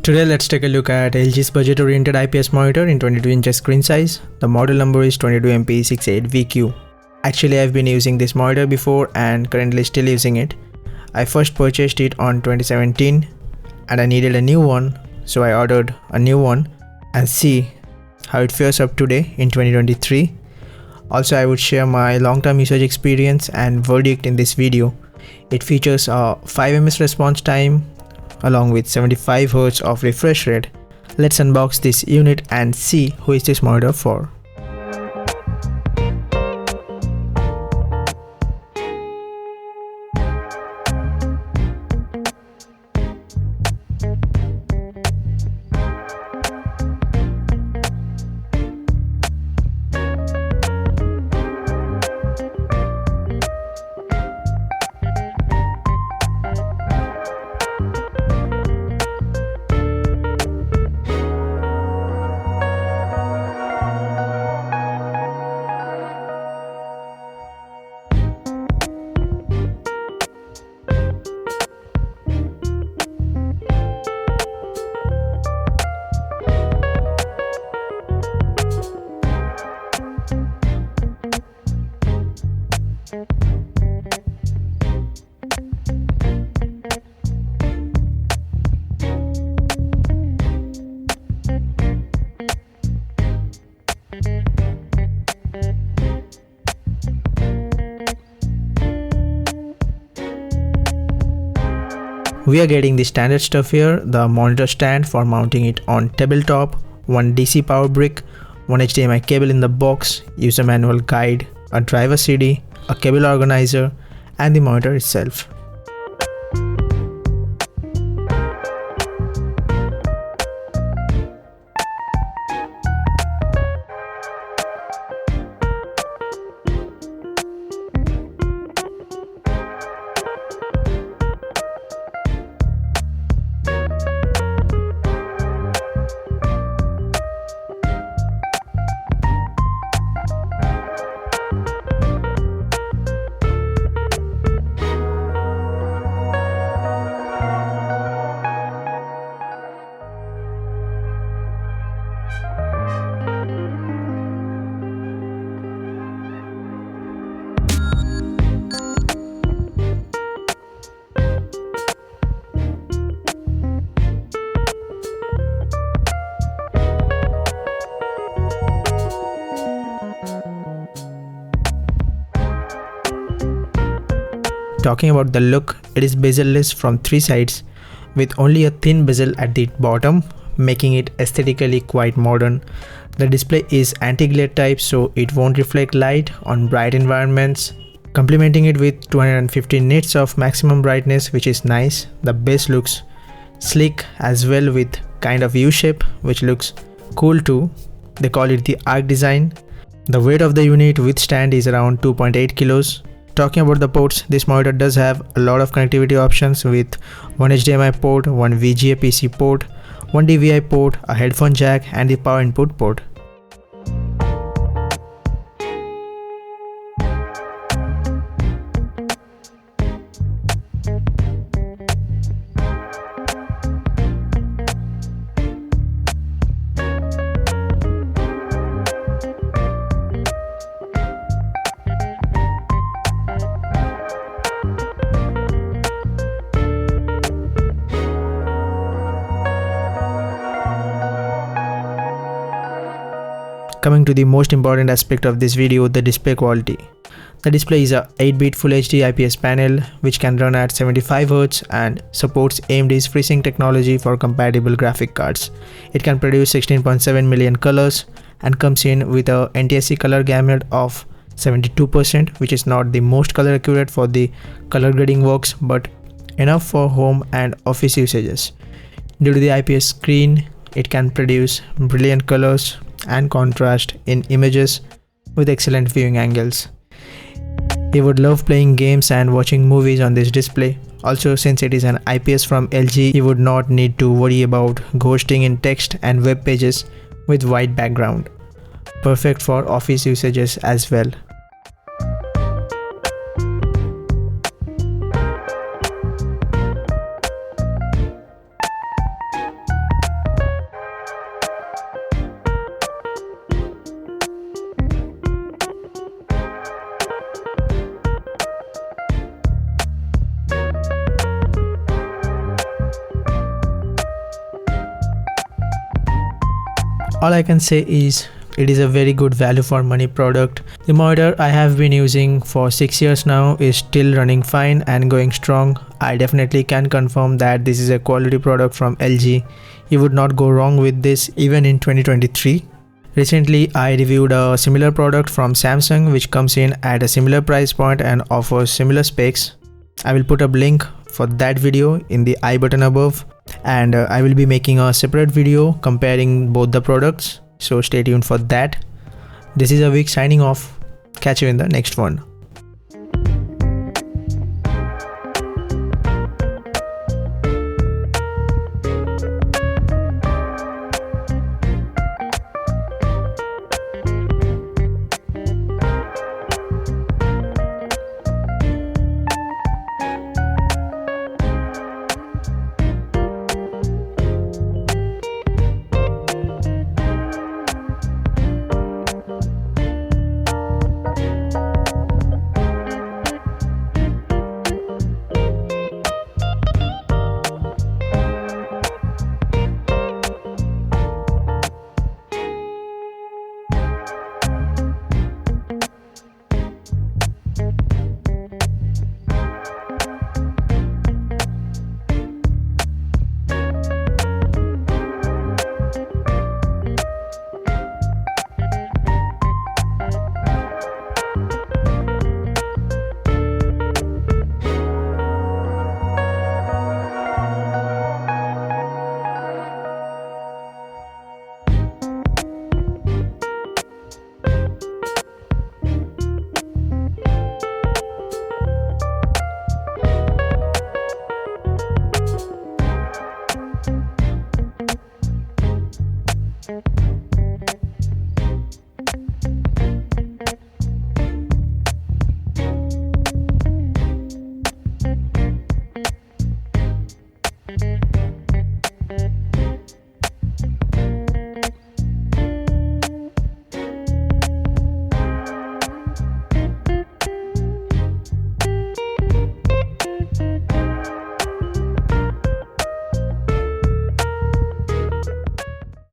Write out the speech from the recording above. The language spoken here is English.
Today let's take a look at LG's budget oriented IPS monitor in 22 inches screen size. The model number is 22MP68VQ. Actually, I've been using this monitor before and currently still using it. I first purchased it on 2017 and I needed a new one, so I ordered a new one and see how it fares up today in 2023. Also, I would share my long-term usage experience and verdict in this video. It features a 5 ms response time along with 75Hz of refresh rate. Let's unbox this unit and see who is this monitor for. We are getting the standard stuff here: the monitor stand for mounting it on tabletop, one DC power brick, one HDMI cable in the box, user manual guide, a driver CD, a cable organizer, and the monitor itself. Talking about the look, it is bezel-less from 3 sides with only a thin bezel at the bottom, making it aesthetically quite modern. The display is anti-glare type, so it won't reflect light on bright environments, complementing it with 250 nits of maximum brightness, which is nice. The base looks sleek as well with kind of U-shape, which looks cool too. They call it the ARC design. The weight of the unit with stand is around 2.8 kilos. Talking about the ports, this monitor does have a lot of connectivity options with one HDMI port, one VGA PC port, one DVI port, a headphone jack, and the power input port. Coming to the most important aspect of this video, the display quality. The display is a 8-bit Full HD IPS panel which can run at 75Hz and supports AMD's FreeSync technology for compatible graphic cards. It can produce 16.7 million colors and comes in with a NTSC color gamut of 72%, which is not the most color accurate for the color grading works, but enough for home and office usages. Due to the IPS screen, it can produce brilliant colors and contrast in images with excellent viewing angles. You would love playing games and watching movies on this display. Also, since it is an IPS from LG, you would not need to worry about ghosting in text and web pages with white background. Perfect for office usages as well. All I can say is it is a very good value for money product. The monitor I have been using for 6 years now is still running fine and going strong. I definitely can confirm that this is a quality product from LG. You would not go wrong with this even in 2023. Recently I reviewed a similar product from Samsung which comes in at a similar price point and offers similar specs. I will put a link for that video in the I button above, and I will be making a separate video comparing both the products. So stay tuned for that. This is Avik signing off. Catch you in the next one.